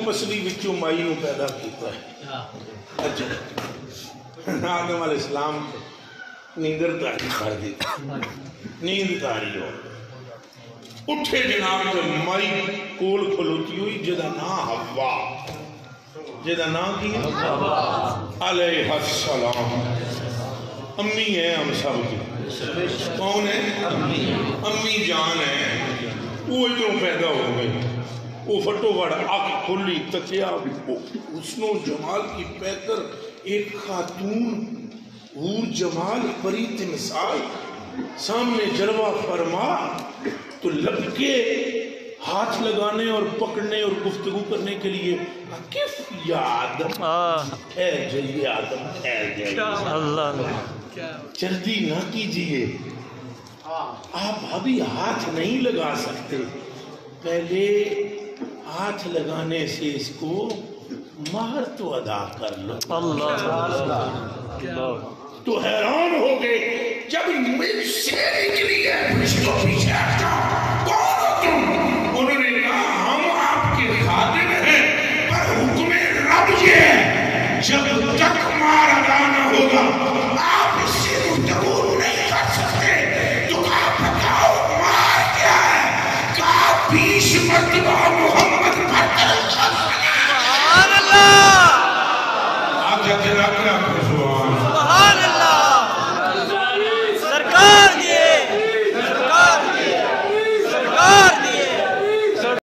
پسلی وچوں مائی نو پیدا کیتا ہے اچھا آدم علیہ السلام نیندر تاری کر دی نیند تاری ہو اٹھے جناب جو مائی کول کھلوتی ہوئی جدا نا حوا جدا نا کی علیہ السلام امی ہے ہم سب کی کون ہے امی جان ہے وہ ادھروں پیدا ہو گئے وہ فٹو وڑ آنکھ کھلی تکیا حسن و جمال کی پیکر ایک خاتون حور جمال پری تمثال سامنے جلوہ فرما تو لب کے ہاتھ لگانے اور پکڑنے اور گفتگو کرنے کے لیے کف یا آدم ٹھہر جائیے آدم ٹھہر جائیے جلدی نہ کیجیے آپ ابھی ہاتھ نہیں لگا سکتے پہلے ہاتھ لگانے سے اس کو مہر تو ادا کر لو تو حیران ہو گئے جب مجھ سے نکلی ہے مجھ کو بھی